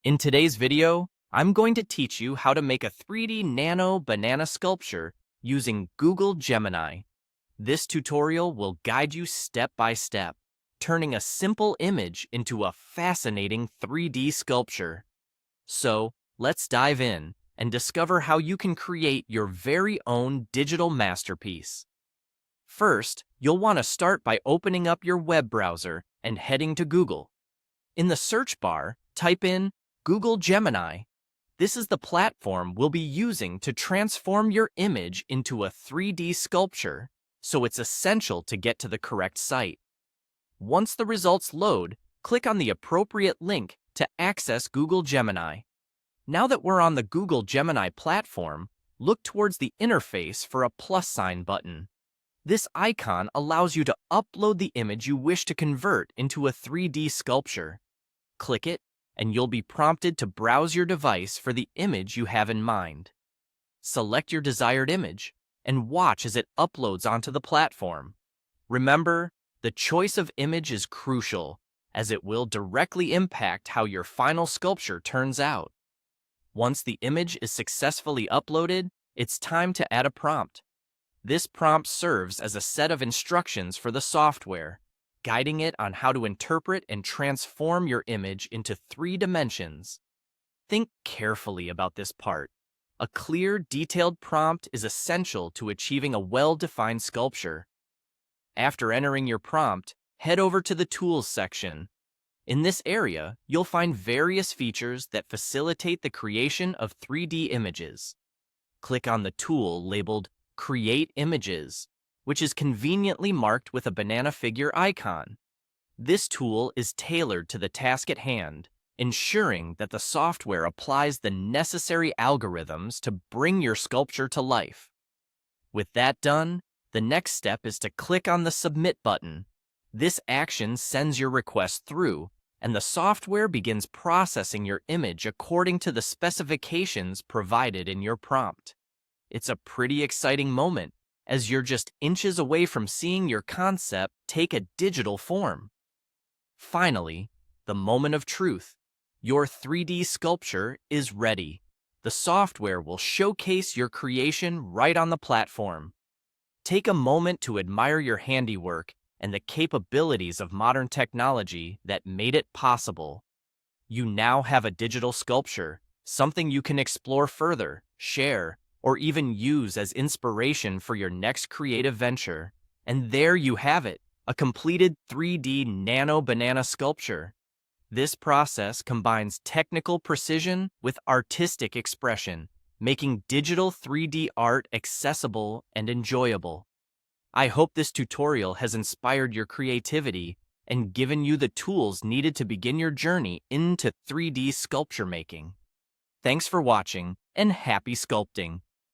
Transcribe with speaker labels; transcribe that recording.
Speaker 1: In today's video, I'm going to teach you how to make a 3D Nano Banana Sculpture using Google Gemini. This tutorial will guide you step by step, turning a simple image into a fascinating 3D sculpture. So, let's dive in and discover how you can create your very own digital masterpiece. First, you'll want to start by opening up your web browser and heading to Google. In the search bar, type in Google Gemini. This is the platform we'll be using to transform your image into a 3D sculpture, so it's essential to get to the correct site. Once the results load, click on the appropriate link to access Google Gemini. Now that we're on the Google Gemini platform, look towards the interface for a plus sign button. This icon allows you to upload the image you wish to convert into a 3D sculpture. Click it, and you'll be prompted to browse your device for the image you have in mind. Select your desired image, and watch as it uploads onto the platform. Remember, the choice of image is crucial, as it will directly impact how your final sculpture turns out. Once the image is successfully uploaded, it's time to add a prompt. This prompt serves as a set of instructions for the software, guiding it on how to interpret and transform your image into 3 dimensions. Think carefully about this part. A clear, detailed prompt is essential to achieving a well-defined sculpture. After entering your prompt, head over to the Tools section. In this area, you'll find various features that facilitate the creation of 3D images. Click on the tool labeled Create Images, which is conveniently marked with a banana figure icon. This tool is tailored to the task at hand, ensuring that the software applies the necessary algorithms to bring your sculpture to life. With that done, the next step is to click on the Submit button. This action sends your request through, and the software begins processing your image according to the specifications provided in your prompt. It's a pretty exciting moment, as you're just inches away from seeing your concept take a digital form. Finally, the moment of truth. Your 3D sculpture is ready. The software will showcase your creation right on the platform. Take a moment to admire your handiwork and the capabilities of modern technology that made it possible. You now have a digital sculpture, something you can explore further, share, or even use as inspiration for your next creative venture. And there you have it, a completed 3D Nano Banana Sculpture. This process combines technical precision with artistic expression, making digital 3D art accessible and enjoyable. I hope this tutorial has inspired your creativity and given you the tools needed to begin your journey into 3D sculpture making. Thanks for watching, and happy sculpting!